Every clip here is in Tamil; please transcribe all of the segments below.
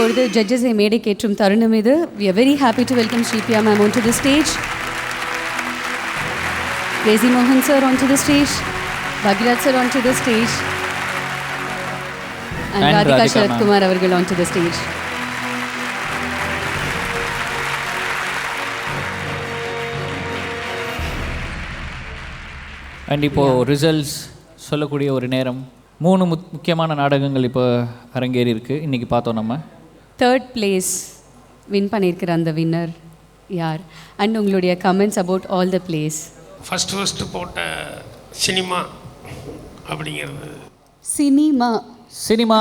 இப்பொழுது ஜட்ஜஸை மேடைக்கேற்றும் தருணம் இது. We are very happy to welcome Sripriya ma'am onto the stage. Crazy Mohan sir onto the stage. Bhagirath sir onto the stage. And Radhika Sharat Kumar அவர்கள் onto the stage. அண்ட் இப்போது ரிசல்ட்ஸ் சொல்லக்கூடிய ஒரு நேரம். 3 முக்கியமான நாடகங்கள் இப்போ அரங்கேறி இருக்குது. இன்றைக்கி பார்த்தோம் நம்ம. 3rd place வின் பண்ணியிருக்கிற அந்த வின்னர் யார்? அண்ட் உங்களுடைய comments about all the place. First போட்ட சினிமா அப்படிங்கிறது. சினிமா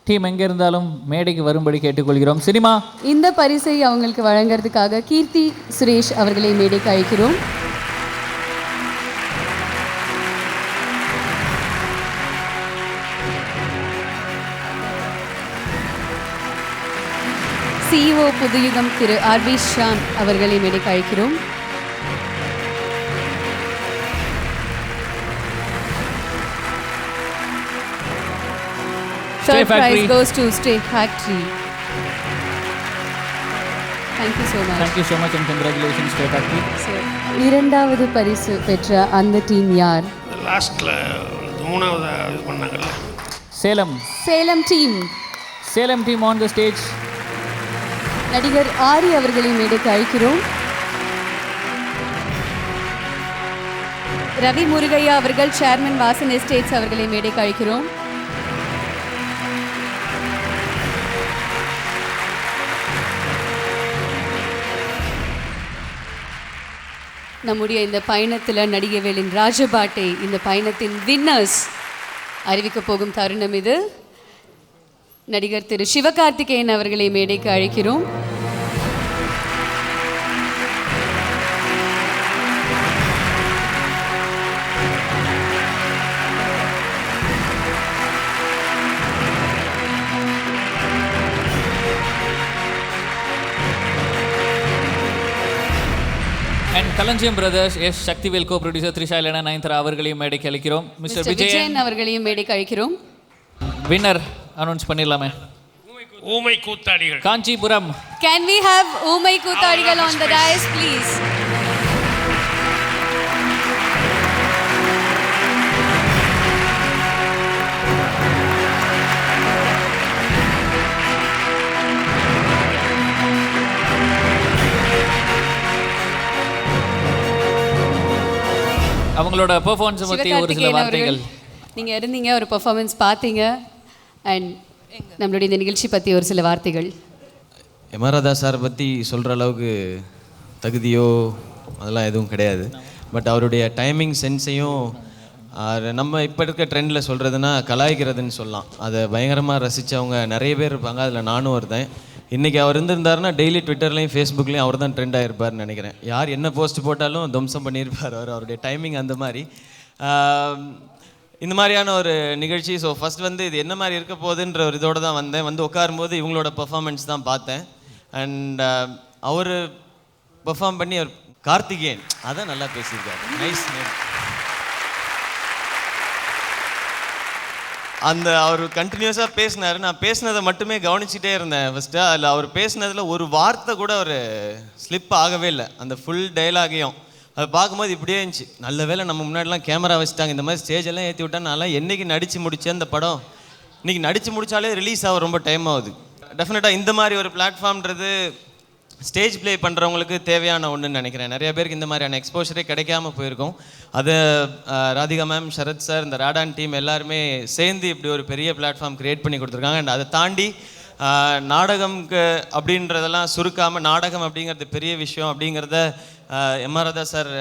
டீம் எங்கே இருந்தாலும் மேடைக்கு வரும்படி கேட்டுக்கொள்கிறோம். சினிமா இந்த பரிசை அவங்களுக்கு வழங்குறதுக்காக கீர்த்தி சுரேஷ் அவர்களை மேடைக்கு அழைக்கிறோம். CEO புதுயுகம் திரு RB ஷாம் அவர்களை மேடைக்கு அழைக்கிறோம். Third prize goes to Stay Factory. Thank you so much. Thank you so much and congratulations Stay Factory. இரண்டாவது பரிசு பெற்ற அந்த டீம் யார்? லாஸ்ட்ல 3வது இது பண்ணாங்கல்ல, Salem team on the stage. நடிகர் ஆரி அவர்களை மேடைக்கு அழைக்கிறோம். ரவி முருகையா அவர்கள் சேர்மன் வாசன் எஸ்டேட்ஸ் அவர்களை மேடைக்கு அழைக்கிறோம். நம்முடைய இந்த பயணத்தில் நடிகவேலின் ராஜபாட்டை இந்த பயணத்தின் வின்னர்ஸ் அறிவிக்க போகும் தருணம் இது. நடிகர் திரு சிவகார்த்திகேயன் அவர்களை மேடைக்கு அழைக்கிறோம். And Kalanjiyam brothers S Sakthivel co producer Trisha Ilana Nayanthara அவர்களையும் மேடைக்கு அழைக்கிறோம். மிஸ்டர் விஜயன் அவர்களையும் மேடைக்கு அழைக்கிறோம். வின்னர் அனௌன்ஸ் பண்ணிடலாமே. ஊமை கூத்தாடிகள் காஞ்சிபுரம். Can we have ஊமை கூத்தாடிகள் on the dais please? அவங்களோட பெர்ஃபார்மன்ஸ் பற்றி ஒரு சில வார்த்தைகள். நீங்கள் இருந்தீங்க, ஒரு பெர்ஃபார்மன்ஸ் பார்த்தீங்க, அண்ட் நம்மளுடைய இந்த நிகழ்ச்சி பற்றி ஒரு சில வார்த்தைகள். எமராதா சார் பற்றி சொல்கிற அளவுக்கு தகுதியோ அதெல்லாம் எதுவும் கிடையாது. பட் அவருடைய டைமிங் சென்ஸையும் நம்ம இப்போ இருக்க ட்ரெண்டில் சொல்கிறதுனா கலாய்க்கிறதுன்னு சொல்லலாம். அதை பயங்கரமாக ரசித்தவங்க நிறைய பேர் இருப்பாங்க. அதில் நானும் ஒருத்தன். இன்றைக்கி அவர் இருந்திருந்தாருன்னா டெய்லி ட்விட்டர்லேயும் ஃபேஸ்புக்லேயும் அவர் தான் ட்ரெண்ட் ஆகிருப்பார்னு நினைக்கிறேன். யார் என்ன போஸ்ட் போட்டாலும் துவம்சம் பண்ணியிருப்பார் அவருடைய டைமிங் அந்த மாதிரி. இந்த மாதிரியான ஒரு நிகழ்ச்சி. ஸோ ஃபஸ்ட் இது என்ன மாதிரி இருக்க போகுதுன்ற ஒரு இதோடு தான் வந்தேன். உட்காரும்போது இவங்களோட பெர்ஃபார்மன்ஸ் தான் பார்த்தேன். அண்ட் அவர் பெர்ஃபார்ம் பண்ணி அவர் கார்த்திகேயன் அதான் நல்லா பேசியிருக்காரு. Nice name. அந்த அவர் கண்டினியூஸாக பேசினார். நான் பேசினதை மட்டுமே கவனிச்சிட்டே இருந்தேன் ஃபஸ்ட்டு. அதில் அவர் பேசினதில் ஒரு வார்த்தை கூட ஒரு ஸ்லிப் ஆகவே இல்லை. அந்த ஃபுல் டைலாகையும் அதை பார்க்கும்போது இப்படியே இருந்துச்சு. நல்ல வேளை நம்ம முன்னாடிலாம் கேமரா வச்சுட்டாங்க. இந்த மாதிரி ஸ்டேஜெல்லாம் ஏற்றி விட்டா நான்லாம் என்றைக்கு நடித்து முடித்தேன் இந்த படம். இன்றைக்கி நடித்து முடித்தாலே ரிலீஸ் ஆக ரொம்ப டைம் ஆகுது. டெஃபினட்டாக இந்த மாதிரி ஒரு பிளாட்ஃபார்ம்ன்றது ஸ்டேஜ் ப்ளே பண்ணுறவங்களுக்கு தேவையான ஒன்றுன்னு நினைக்கிறேன். நிறைய பேருக்கு இந்த மாதிரியான எக்ஸ்போஷரே கிடைக்காம போயிருக்கும். அது ராதிகா மேம், சரத் சார், இந்த ராடான் டீம் எல்லாருமே சேர்ந்து இப்படி ஒரு பெரிய பிளாட்ஃபார்ம் க்ரியேட் பண்ணி கொடுத்துருக்காங்க. அண்ட் அதை தாண்டி நாடகம்க்கு அப்படின்றதெல்லாம் சுருக்காமல் நாடகம் அப்படிங்கிறது பெரிய விஷயம் அப்படிங்கிறத எம்ஆர்ஆதா சார்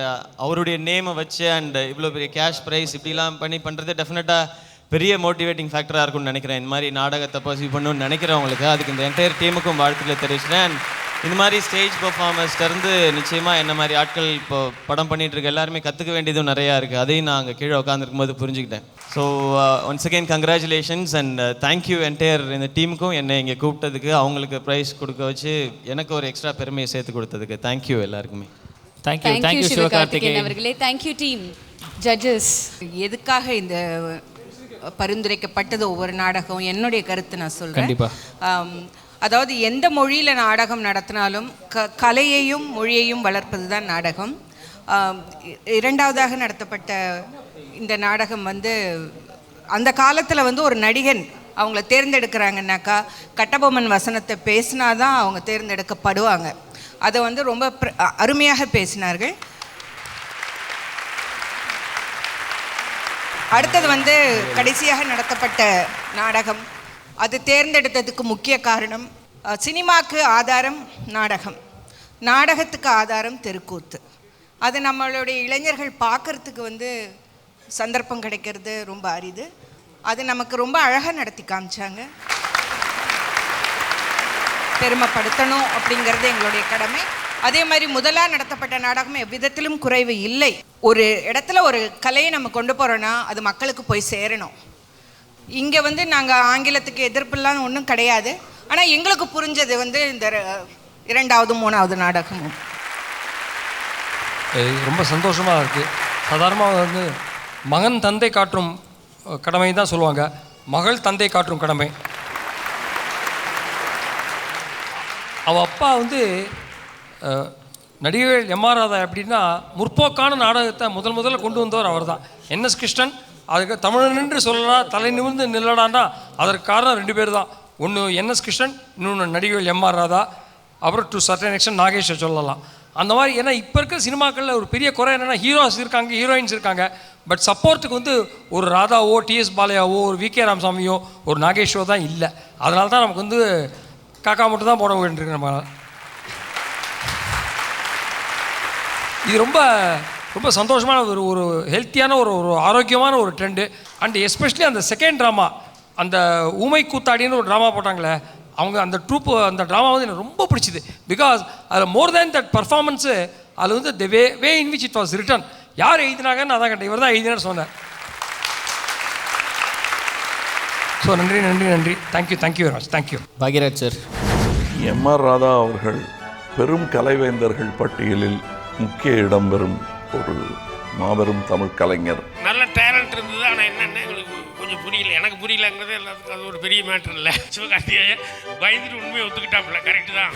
அவருடைய நேமை வச்சு அண்ட் இவ்வளோ பெரிய கேஷ் ப்ரைஸ் இப்படிலாம் பண்ணுறது டெஃபினட்டாக பெரிய மோட்டிவேட்டிங் ஃபேக்டராக இருக்கும்னு நினைக்கிறேன். இந்த மாதிரி நாடகத்தை பர்சீவ் பண்ணணும்னு நினைக்கிறவங்களுக்கு அதுக்கு இந்த என்டையர் டீமுக்கும் வாழ்த்துக்களை தெரிவிச்சுட்டேன். அண்ட் இந்த மாதிரி ஸ்டேஜ் பர்ஃபார்மன்ஸ்லேருந்து நிச்சயமாக என்ன மாதிரி ஆட்கள் இப்போ படம் பண்ணிகிட்டு இருக்க எல்லாருமே கற்றுக்க வேண்டியதும் நிறையா இருக்குது. அதையும் நான் அங்கே கீழே உட்காந்துருக்கும் போது புரிஞ்சுக்கிட்டேன். So once again congratulations and thank you entire இந்த டீமுக்கும் என்னை இங்கே கூப்பிட்டதுக்கு, அவங்களுக்கு ப்ரைஸ் கொடுக்க வச்சு எனக்கு ஒரு எக்ஸ்ட்ரா பெருமையை சேர்த்து கொடுத்ததுக்கு தேங்க்யூ எல்லாருக்குமே. தேங்க்யூ சிவகார்த்திகேயன் அவர்களே. Thank you team judges. எதுக்காக இந்த பரிந்துரைக்கப்பட்டது ஒவ்வொரு நாடகம் என்னுடைய கருத்து நான் சொல்கிறேன். அதாவது எந்த மொழியில் நாடகம் நடத்தினாலும் கலையையும் மொழியையும் வளர்ப்பது தான் நாடகம். இரண்டாவதாக நடத்தப்பட்ட இந்த நாடகம் வந்து அந்த காலத்தில் வந்து ஒரு நடிகன் அவங்கள தேர்ந்தெடுக்கிறாங்கன்னாக்கா கட்டபொம்மன் வசனத்தை பேசினா தான் அவங்க தேர்ந்தெடுக்கப்படுவாங்க. அதை வந்து ரொம்ப அருமையாக பேசினார்கள். அடுத்தது வந்து கடைசியாக நடத்தப்பட்ட நாடகம், அது தேர்ந்தெடுத்ததுக்கு முக்கிய காரணம் சினிமாவுக்கு ஆதாரம் நாடகம், நாடகத்துக்கு ஆதாரம் தெருக்கூத்து. அது நம்மளுடைய இளைஞர்கள் பார்க்குறதுக்கு வந்து சந்தர்ப்பம் கிடைக்கிறது ரொம்ப அரிது. அது நமக்கு ரொம்ப அழகாக நடத்தி காமிச்சாங்க. பெருமைப்படுத்தணும் அப்படிங்கிறது எங்களுடைய கடமை. அதே மாதிரி முதலாக நடத்தப்பட்ட நாடகம் எவ்விதத்திலும் குறைவு இல்லை. ஒரு இடத்துல ஒரு கலையை நம்ம கொண்டு போகிறோன்னா அது மக்களுக்கு போய் சேரணும். இங்கே வந்து நாங்கள் ஆங்கிலத்துக்கு எதிர்ப்புலாம் ஒன்றும் கிடையாது. ஆனால் எங்களுக்கு புரிஞ்சது வந்து இந்த இரண்டாவது மூணாவது நாடகமும் ரொம்ப சந்தோஷமாக இருக்குது. சாதாரணமாக வந்து மகன் தந்தை காட்டும் கடமை தான் சொல்லுவாங்க, மகள் தந்தை காட்டும் கடமை. அவள் அப்பா வந்து நடிகர் எம்.ஆர். ராதா எப்படின்னா முற்போக்கான நாடகத்தை முதல்ல கொண்டு வந்தவர் அவர் தான். என்.எஸ். கிருஷ்ணன் அதுக்கு தமிழன் என்று சொல்லலாம் தலை நிமிர்ந்து நில்லடான்னா அதற்கு காரணம் 2 பேர் தான். ஒன்று என்.எஸ். கிருஷ்ணன், இன்னொன்று நடிகர் எம்.ஆர். ராதா, அப்புறம் டு சர்டன் எக்ஸ்டென்ட் நாகேஷை சொல்லலாம். அந்த மாதிரி ஏன்னா இப்போ இருக்கிற சினிமாக்களில் ஒரு பெரிய குறை என்னென்னா ஹீரோஸ் இருக்காங்க, ஹீரோயின்ஸ் இருக்காங்க, பட் சப்போர்ட்டுக்கு வந்து ஒரு ராதாவோ டிஎஸ் பாலையாவோ ஒரு வி.கே. ராமசாமியோ ஒரு நாகேஷோ தான் இல்லை. அதனால தான் நமக்கு வந்து காக்கா மட்டும் தான் போட வேண்டியிருக்கு. நம்ம இது ரொம்ப ரொம்ப சந்தோஷமான ஒரு ஹெல்த்தியான ஒரு ஆரோக்கியமான ஒரு ட்ரெண்டு. அண்ட் எஸ்பெஷலி அந்த செகண்ட் ட்ராமா, அந்த ஊமை கூத்தாடின்னு ஒரு ட்ராமா போட்டாங்களே, அவங்க அந்த ட்ரூப்பு அந்த ட்ராமா வந்து எனக்கு ரொம்ப பிடிச்சிது. பிகாஸ் அதில் மோர் தேன் தட் பர்ஃபார்மன்ஸு அதில் வந்து the way in which it was written. யார் எழுதினாங்கன்னு அதான் கேட்டேன், இவர் தான் எழுதினான்னு சொன்னேன். ஸோ நன்றி. Thank you very much. Thank you. Bhagyaraj sir. MR. Radha அவர்கள் பெரும் கலைவேந்தர்கள் பட்டியலில் முக்கிய இடம் பெறும் ஒரு மாபெரும் தமிழ் கலைஞர். நல்ல டேலண்ட் இருந்தது. ஆனால் என்னென்ன எங்களுக்கு கொஞ்சம் புரியல, எனக்கு புரியலங்கிறது எல்லாத்துக்கும் அது ஒரு பெரிய மேட்டர் இல்லை. சிவகார்த்திகேயன் பயந்துட்டு உண்மையை ஒத்துக்கிட்டாப்புல, கரெக்டு தான்.